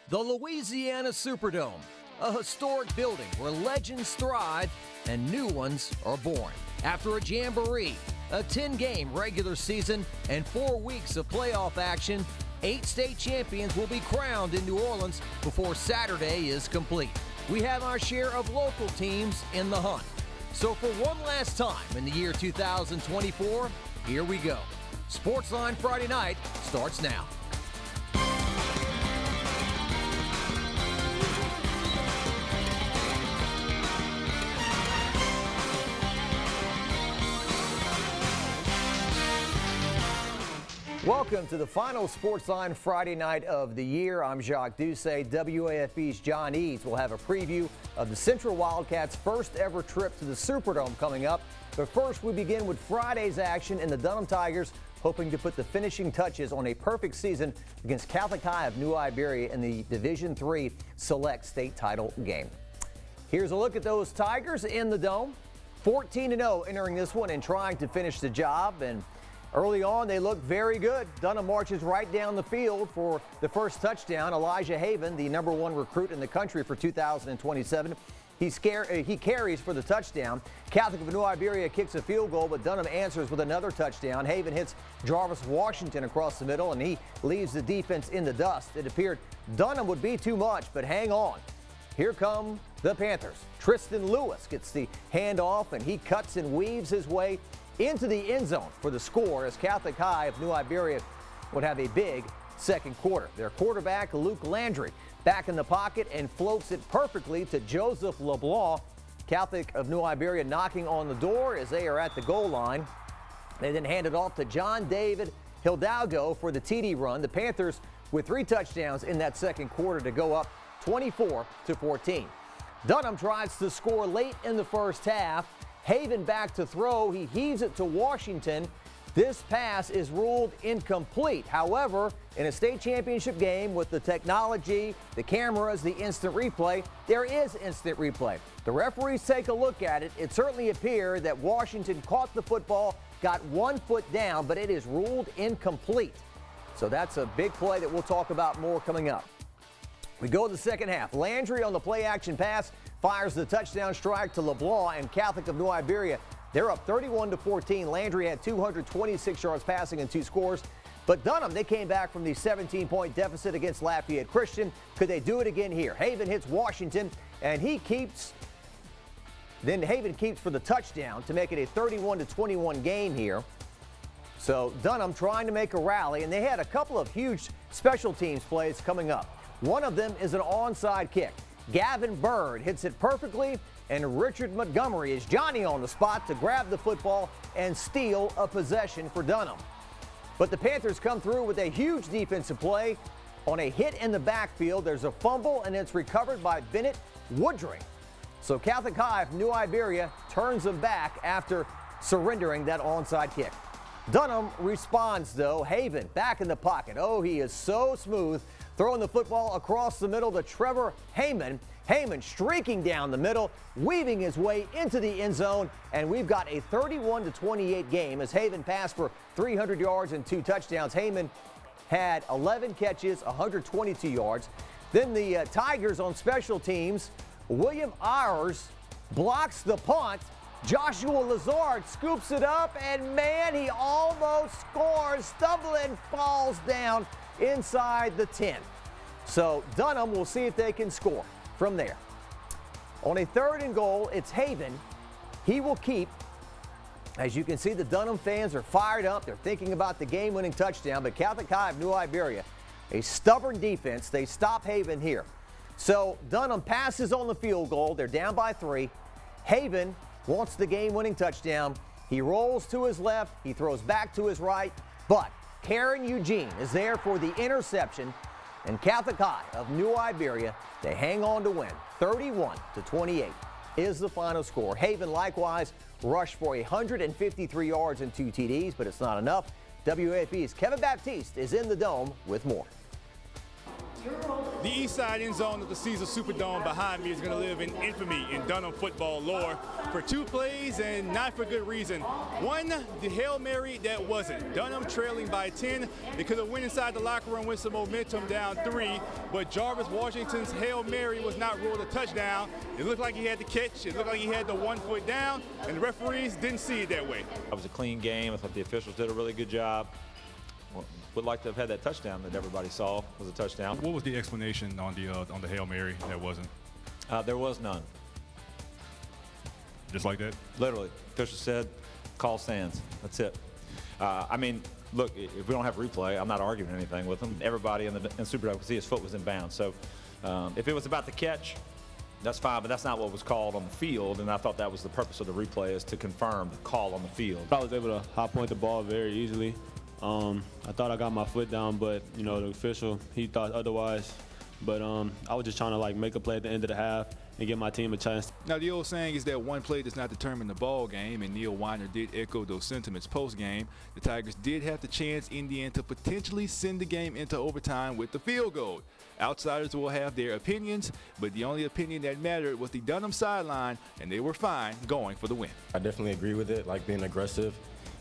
The Louisiana Superdome, a historic building where legends thrive and new ones are born. After a jamboree, a 10-game regular season, and 4 weeks of playoff action, 8 state champions will be crowned in New Orleans before Saturday is complete. We have our share of local teams in the hunt. So for one last time in the year 2024, here we go. Sportsline Friday Night starts now. Welcome to the final Sportsline Friday night of the year. I'm Jacques Doucet. WAFB's John Eads will have a preview of the Central Wildcats' first ever trip to the Superdome coming up. But first, we begin with Friday's action in the Dunham Tigers, hoping to put the finishing touches on a perfect season against Catholic High of New Iberia in the Division III Select State Title game. Here's a look at those Tigers in the Dome. 14-0 entering this one and trying to finish the job. And early on, they look very good. Dunham marches right down the field for the first touchdown. Elijah Haven, the #1 recruit in the country for 2027. He carries for the touchdown. Catholic of New Iberia kicks a field goal, but Dunham answers with another touchdown. Haven hits Jarvis Washington across the middle, and he leaves the defense in the dust. It appeared Dunham would be too much, but hang on. Here come the Panthers. Tristan Lewis gets the handoff, and he cuts and weaves his way into the end zone for the score as Catholic High of New Iberia would have a big second quarter. Their quarterback, Luke Landry, back in the pocket and floats it perfectly to Joseph LeBlanc. Catholic of New Iberia knocking on the door as they are at the goal line. They then hand it off to John David Hidalgo for the TD run. The Panthers with 3 touchdowns in that second quarter to go up 24-14. Dunham tries to score late in the first half. Haven back to throw. He heaves it to Washington. This pass is ruled incomplete. However, in a state championship game with the technology, the cameras, the instant replay, there is instant replay. The referees take a look at it. It certainly appeared that Washington caught the football, got 1 foot down, but it is ruled incomplete. So that's a big play that we'll talk about more coming up. We go to the second half. Landry on the play action pass fires the touchdown strike to LeBlanc, and Catholic of New Iberia, they're up 31-14. Landry had 226 yards passing and 2 scores. But Dunham, they came back from the 17-point deficit against Lafayette Christian. Could they do it again here? Haven hits Washington, and Haven keeps for the touchdown to make it a 31-21 game here. So Dunham trying to make a rally, and they had a couple of huge special teams plays coming up. One of them is an onside kick. Gavin Bird hits it perfectly, and Richard Montgomery is Johnny on the spot to grab the football and steal a possession for Dunham. But the Panthers come through with a huge defensive play. On a hit in the backfield, there's a fumble, and it's recovered by Bennett Woodring. So Catholic High of New Iberia turns them back after surrendering that onside kick. Dunham responds, though. Haven back in the pocket. Oh, he is so smooth, throwing the football across the middle to Trevor Heyman. Heyman streaking down the middle, weaving his way into the end zone, and we've got a 31-28 game as Haven passed for 300 yards and 2 touchdowns. Heyman had 11 catches, 122 yards. Then the Tigers on special teams. William Ayers blocks the punt. Joshua Lazard scoops it up, and man, he almost scores. Stumbling falls down inside the 10. So Dunham will see if they can score from there. On a 3rd and goal, it's Haven. He will keep. As you can see, the Dunham fans are fired up. They're thinking about the game-winning touchdown, but Catholic High of New Iberia, a stubborn defense. They stop Haven here. So Dunham passes on the field goal. They're down by 3. Haven wants the game-winning touchdown. He rolls to his left. He throws back to his right. But Karen Eugene is there for the interception. And Catholic High of New Iberia, they hang on to win. 31-28 is the final score. Haven likewise rushed for 153 yards and 2 TDs, but it's not enough. WAFB's Kevin Baptiste is in the Dome with more. The east side end zone of the Caesar Superdome behind me is going to live in infamy in Dunham football lore for 2 plays, and not for good reason. One, the Hail Mary that wasn't. Dunham trailing by 10. They could have went inside the locker room with some momentum down 3, but Jarvis Washington's Hail Mary was not ruled a touchdown. It looked like he had the catch. It looked like he had the 1 foot down, and the referees didn't see it that way. It was a clean game. I thought the officials did a really good job. Would like to have had that touchdown that everybody saw was a touchdown. What was the explanation on the Hail Mary that wasn't? There was none. Just like that? Literally. Official said, call stands. That's it. I mean, look, if we don't have replay, I'm not arguing anything with them. Everybody in Superdome could see his foot was in bounds. So if it was about the catch, that's fine, but that's not what was called on the field, and I thought that was the purpose of the replay, is to confirm the call on the field. I was able to high point the ball very easily. I thought I got my foot down, but, you know, the official, he thought otherwise. But I was just trying to, like, make a play at the end of the half and give my team a chance. Now, the old saying is that one play does not determine the ball game, and Neil Weiner did echo those sentiments post-game. The Tigers did have the chance in the end to potentially send the game into overtime with the field goal. Outsiders will have their opinions, but the only opinion that mattered was the Dunham sideline, and they were fine going for the win. I definitely agree with it, like being aggressive.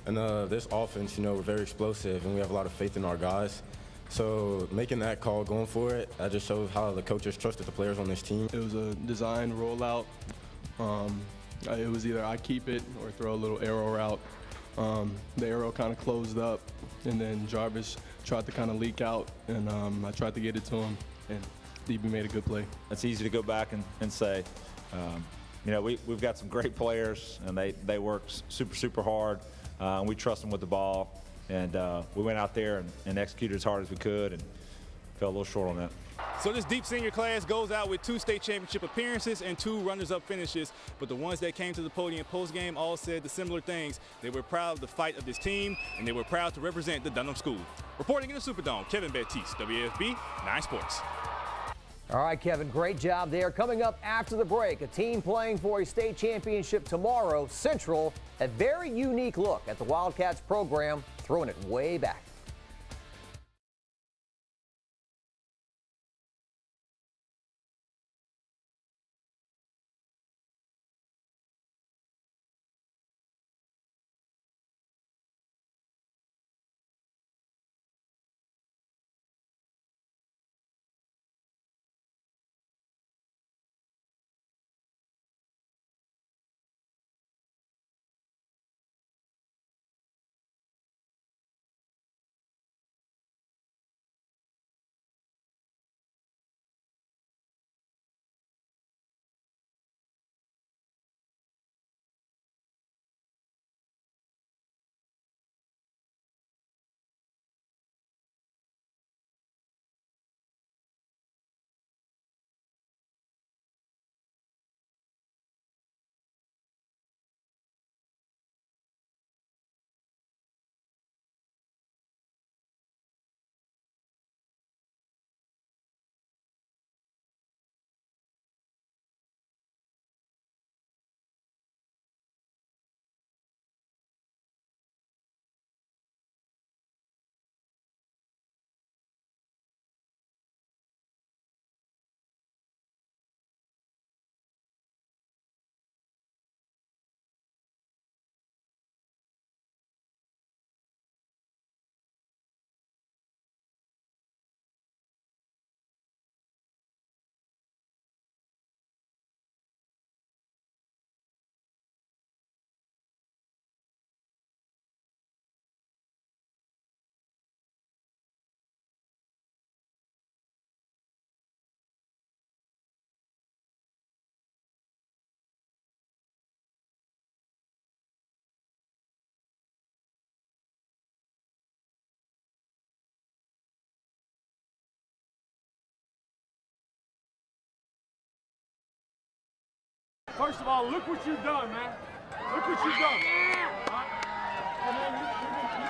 And this offense, you know, we're very explosive, and we have a lot of faith in our guys. So making that call, going for it, that just shows how the coaches trusted the players on this team. It was a design rollout. It was either I keep it or throw a little arrow route. The arrow kind of closed up, and then Jarvis tried to kind of leak out, and I tried to get it to him, and DB made a good play. It's easy to go back and say, you know, we've got some great players, and they work super hard. And we trust them with the ball, and we went out there and executed as hard as we could and fell a little short on that. So this deep senior class goes out with 2 state championship appearances and 2 runners-up finishes, but the ones that came to the podium post-game all said the similar things. They were proud of the fight of this team, and they were proud to represent the Dunham School. Reporting in the Superdome, Kevin Baptiste, WAFB 9 Sports. All right, Kevin, great job there. Coming up after the break, a team playing for a state championship tomorrow, Central, a very unique look at the Wildcats program, throwing it way back. First of all, look what you've done, man. Look what you've done. I mean, you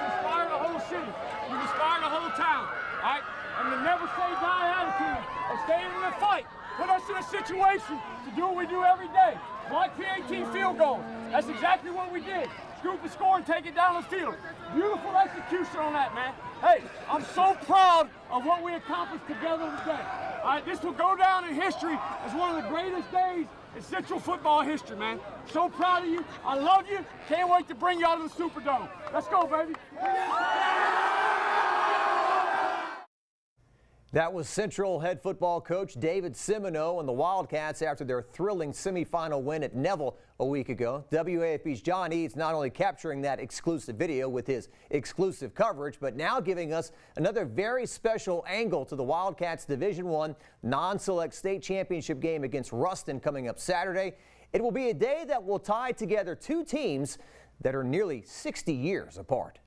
inspired the whole city. You inspired the whole town. All right? And the never say die attitude of staying in the fight put us in a situation to do what we do every day. Block PAT field goals. That's exactly what we did. Scoop the score and take it down the field. Beautiful execution on that, man. Hey, I'm so proud of what we accomplished together today. All right, this will go down in history as one of the greatest days in Central football history, man. So proud of you. I love you. Can't wait to bring y'all to the Superdome. Let's go, baby. That was Central head football coach David Semino and the Wildcats after their thrilling semifinal win at Neville a week ago. WAFB's John Eads not only capturing that exclusive video with his exclusive coverage, but now giving us another very special angle to the Wildcats Division I non-select state championship game against Ruston coming up Saturday. It will be a day that will tie together two teams that are nearly 60 years apart.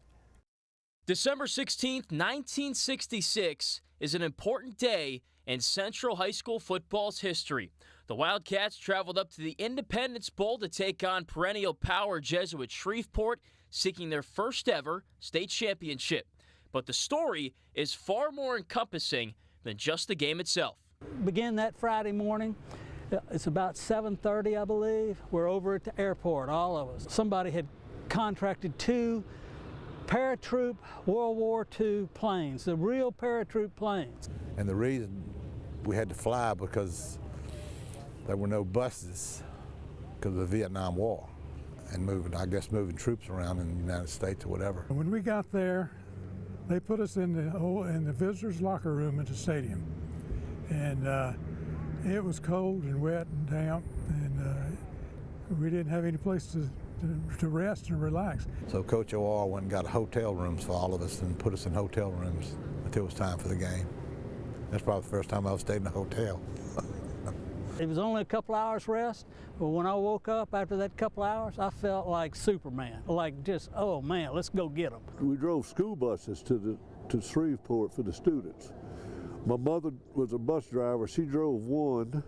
December 16th, 1966 is an important day in Central High School football's history. The Wildcats traveled up to the Independence Bowl to take on perennial power Jesuit Shreveport, seeking their first ever state championship. But the story is far more encompassing than just the game itself. Began that Friday morning. It's about 7:30, I believe. We're over at the airport, all of us. Somebody had contracted 2 paratroop World War II planes, the real paratroop planes. And the reason we had to fly because there were no buses because of the Vietnam War and moving troops around in the United States or whatever. When we got there, they put us in the visitors' locker room at the stadium, and it was cold and wet and damp, and we didn't have any place to rest and relax. So Coach O.R. went and got hotel rooms for all of us and put us in hotel rooms until it was time for the game. That's probably the first time I've stayed in a hotel. It was only a couple hours rest, but when I woke up after that couple hours, I felt like Superman, like just, oh man, let's go get them. We drove school buses to Shreveport for the students. My mother was a bus driver. She drove one,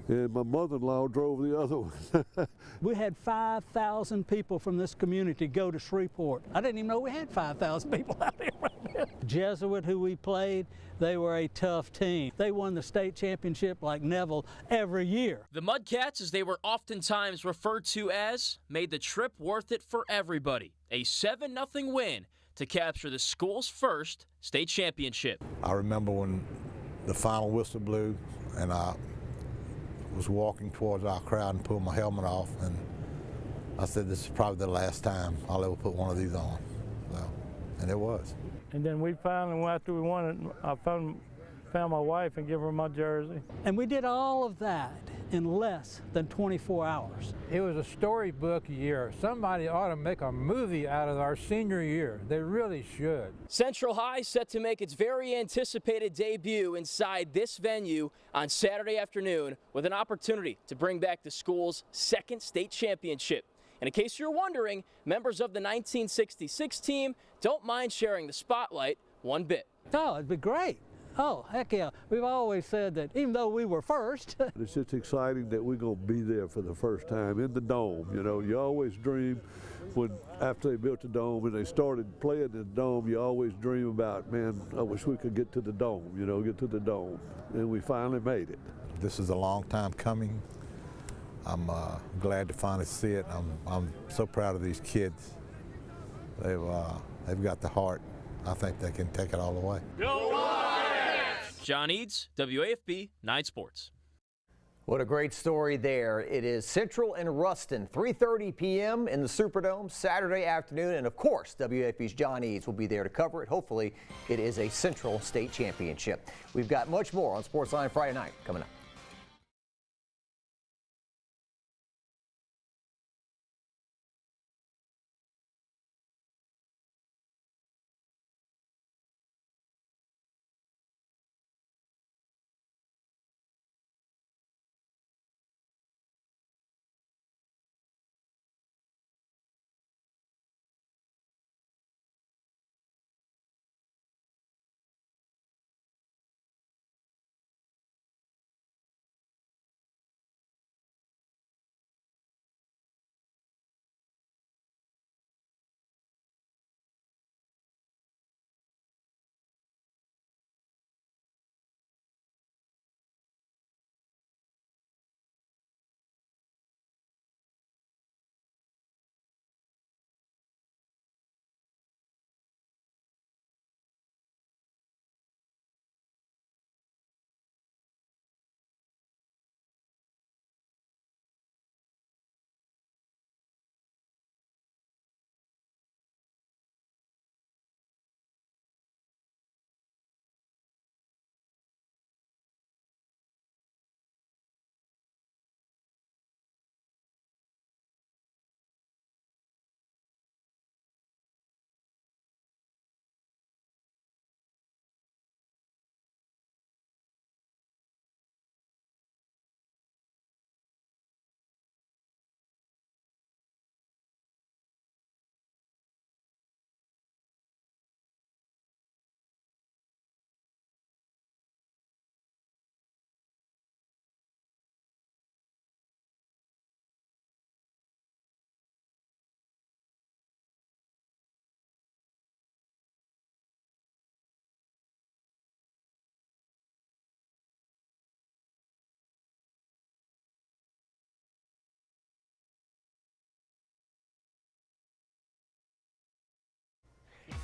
and my mother-in-law drove the other one. We had 5,000 people from this community go to Shreveport. I didn't even know we had 5,000 people out here right now. Jesuit, who we played, they were a tough team. They won the state championship like Neville every year. The Mudcats, as they were oftentimes referred to as, made the trip worth it for everybody. A 7-0 win to capture the school's first state championship. I remember when the final whistle blew and I was walking towards our crowd and pulled my helmet off, and I said, this is probably the last time I'll ever put one of these on. So, and it was. And then we finally, after we won it, I found my wife and gave her my jersey. And we did all of that in less than 24 hours. It was a storybook year. Somebody ought to make a movie out of our senior year. They really should. Central High set to make its very anticipated debut inside this venue on Saturday afternoon with an opportunity to bring back the school's second state championship. And in case you're wondering, members of the 1966 team don't mind sharing the spotlight one bit. Oh, it'd be great. Oh, heck yeah. We've always said that even though we were first. It's just exciting that we're going to be there for the first time in the dome. You know, you always dream after they built the dome and they started playing in the dome, you always dream about, man, I wish we could get to the dome, you know, get to the dome. And we finally made it. This is a long time coming. I'm glad to finally see it. I'm so proud of these kids. They've got the heart. I think they can take it all the way. John Eads, WAFB, Nite Sports. What a great story there. It is Central and Ruston, 3:30 p.m. in the Superdome Saturday afternoon. And of course, WAFB's John Eads will be there to cover it. Hopefully, it is a Central State Championship. We've got much more on Sportsline Friday night coming up.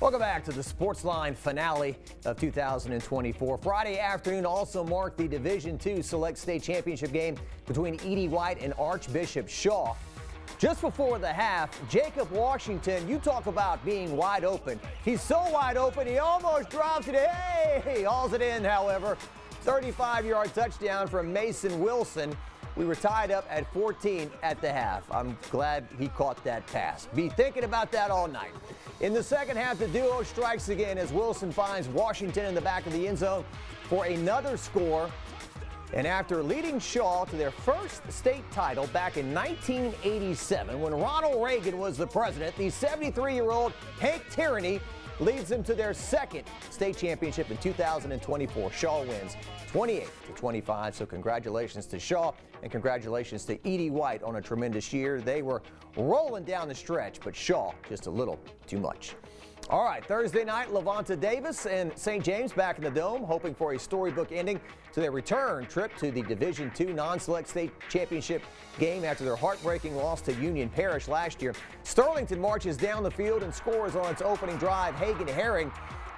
Welcome back to the Sportsline finale of 2024. Friday afternoon also marked the Division II Select State Championship game between Edie White and Archbishop Shaw. Just before the half, Jacob Washington, you talk about being wide open. He's so wide open, he almost drops it. Hey, hauls it in, however. 35-yard touchdown from Mason Wilson. We were tied up at 14 at the half. I'm glad he caught that pass. Be thinking about that all night. In the second half, the duo strikes again as Wilson finds Washington in the back of the end zone for another score. And after leading Shaw to their first state title back in 1987, when Ronald Reagan was the president, the 73-year-old Hank Tyranny leads them to their second state championship in 2024. Shaw wins 28-25, so congratulations to Shaw and congratulations to Edie White on a tremendous year. They were rolling down the stretch, but Shaw just a little too much. All right, Thursday night, Lavonte Davis and St. James back in the Dome, hoping for a storybook ending to their return trip to the Division II non-select state championship game after their heartbreaking loss to Union Parish last year. Sterlington marches down the field and scores on its opening drive. Hagen Herring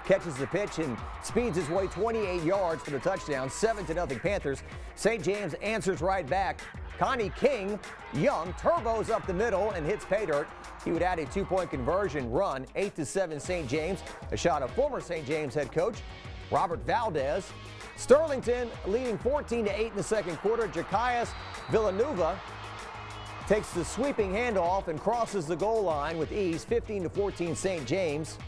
catches the pitch and speeds his way 28 yards for the touchdown, 7-0 Panthers. St. James answers right back. Connie King Young turbos up the middle and hits pay dirt. He would add a 2-point conversion run, 8-7 St. James. A shot of former St. James head coach Robert Valdez. Sterlington leading 14-8 in the second quarter. Jakias Villanueva takes the sweeping handoff and crosses the goal line with ease, 15-14 St. James.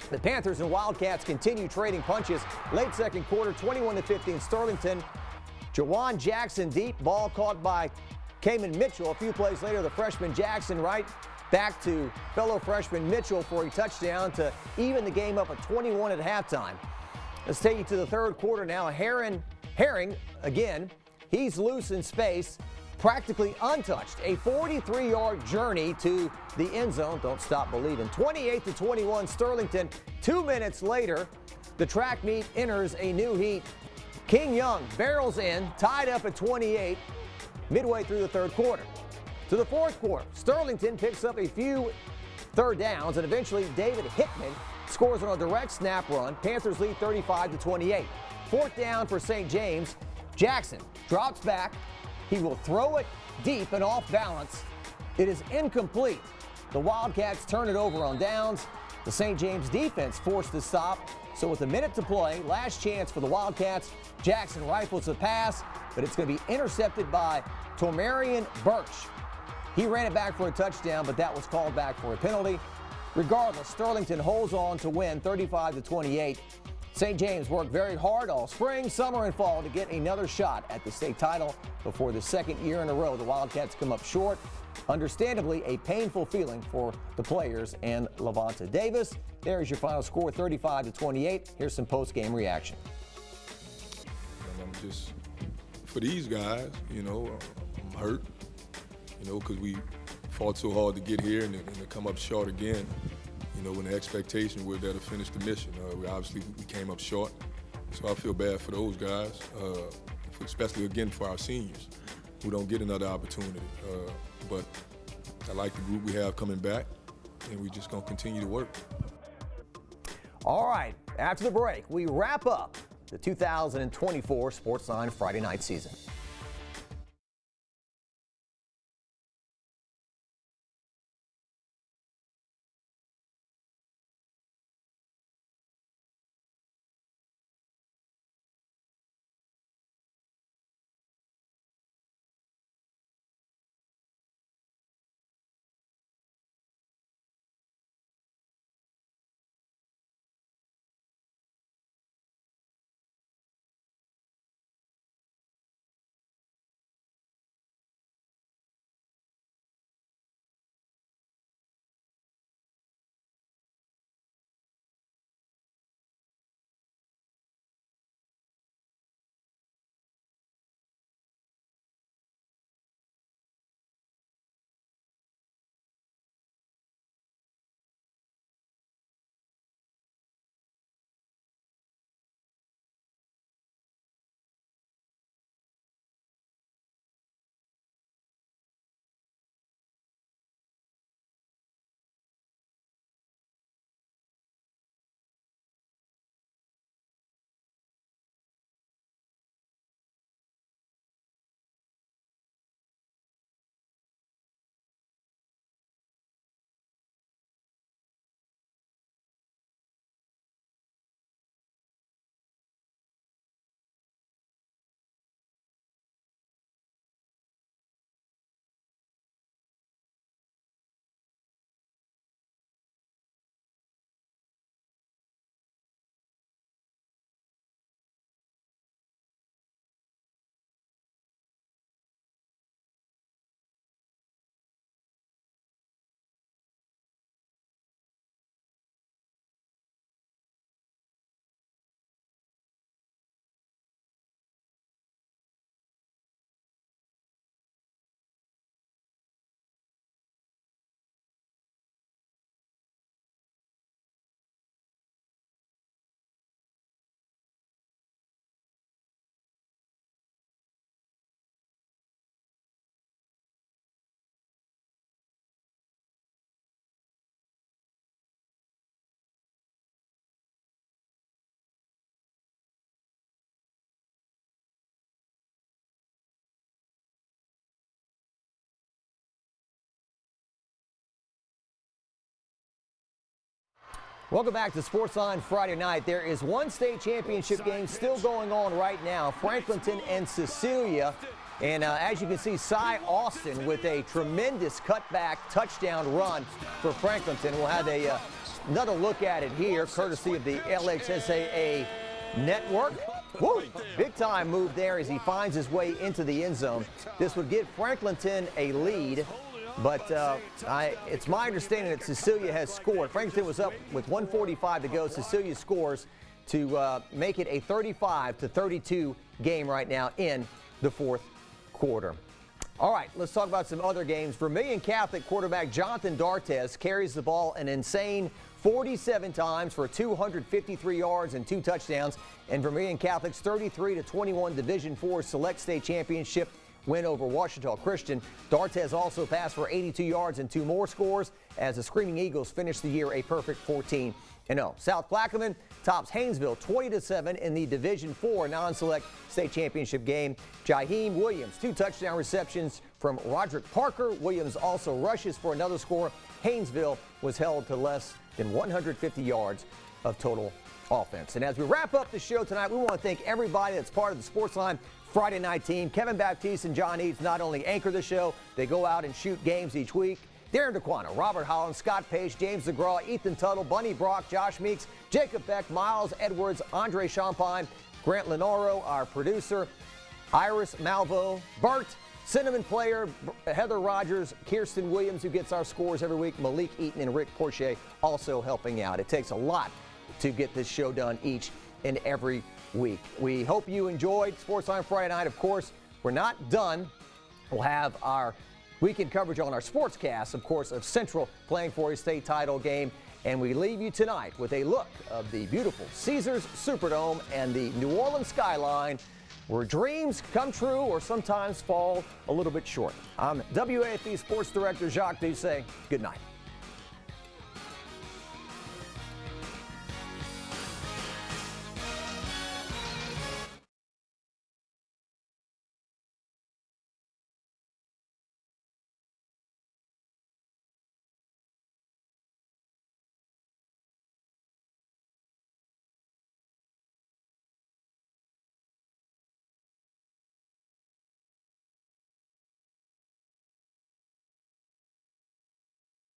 The Panthers and Wildcats continue trading punches. Late second quarter, 21-15 Sterlington. Jawan Jackson deep, ball caught by Kamen Mitchell. A few plays later, the freshman Jackson right back to fellow freshman Mitchell for a touchdown to even the game up at 21 at halftime. Let's take you to the third quarter now. Herring again, he's loose in space, practically untouched. A 43-yard journey to the end zone. Don't stop believing. 28-21 Sterlington. 2 minutes later, the track meet enters a new heat. King Young barrels in, tied up at 28, midway through the third quarter. To the fourth quarter, Sterlington picks up a few third downs, and eventually David Hickman scores on a direct snap run. Panthers lead 35-28. Fourth down for St. James. Jackson drops back. He will throw it deep and off balance. It is incomplete. The Wildcats turn it over on downs. The St. James defense forced to stop. So with a minute to play, last chance for the Wildcats. Jackson rifles a pass, but it's going to be intercepted by Tomarian Birch. He ran it back for a touchdown, but that was called back for a penalty. Regardless, Sterlington holds on to win 35-28. St. James worked very hard all spring, summer, and fall to get another shot at the state title before the second year in a row. The Wildcats come up short. Understandably, a painful feeling for the players and Lavonte Davis. There is your final score, 35-28. Here's some post-game reaction. And I'm just, for these guys, you know, I'm hurt, you know, because we fought so hard to get here and to come up short again. You know, when the expectation was there to finish the mission. We came up short, so I feel bad for those guys, especially again for our seniors who don't get another opportunity. But I like the group we have coming back, and we're just going to continue to work. All right, after the break, we wrap up the 2024 Sportsline Friday night season. Welcome back to Sportsline Friday night. There is one state championship game still going on right now, Franklinton and Cecilia. And as you can see, Cy Austin with a tremendous cutback touchdown run for Franklinton. We'll have another look at it here, courtesy of the LXSAA network. Woo! Big time move there as he finds his way into the end zone. This would give Franklinton a lead, but it's my understanding that Cecilia has scored. Franklinton was up with 1:45 to go. Cecilia scores to make it a 35-32 game right now in the fourth quarter. All right, let's talk about some other games. Vermilion Catholic quarterback Jonathan D'Artes carries the ball an insane 47 times for 253 yards and 2 touchdowns. And Vermilion Catholic's 33-21 Division IV Select State Championship win over Ouachita Christian. D'Artes also passed for 82 yards and 2 more scores as the Screaming Eagles finished the year a perfect 14-0. South Plaquemine tops Haynesville 20-7 in the Division IV non-select state championship game. Jaheim Williams, 2 touchdown receptions from Roderick Parker. Williams also rushes for another score. Haynesville was held to less than 150 yards of total offense. And as we wrap up the show tonight, we want to thank everybody that's part of the Sportsline Friday night team. Kevin Baptiste and John Eads not only anchor the show, they go out and shoot games each week. Darren DeQuano, Robert Holland, Scott Page, James DeGraw, Ethan Tuttle, Bunny Brock, Josh Meeks, Jacob Beck, Miles Edwards, Andre Champagne, Grant Lenaro, our producer, Iris Malvo, Bart, Cinnamon Player, Heather Rogers, Kirsten Williams, who gets our scores every week, Malik Eaton, and Rick Porche also helping out. It takes a lot to get this show done each and every week. We hope you enjoyed Sportsline Friday night. Of course, we're not done. We'll have our weekend coverage on our Sportscast, of course, of Central playing for a state title game. And we leave you tonight with a look of the beautiful Caesars Superdome and the New Orleans skyline, where dreams come true or sometimes fall a little bit short. I'm WAFB Sports Director Jacques Doucet. Good night.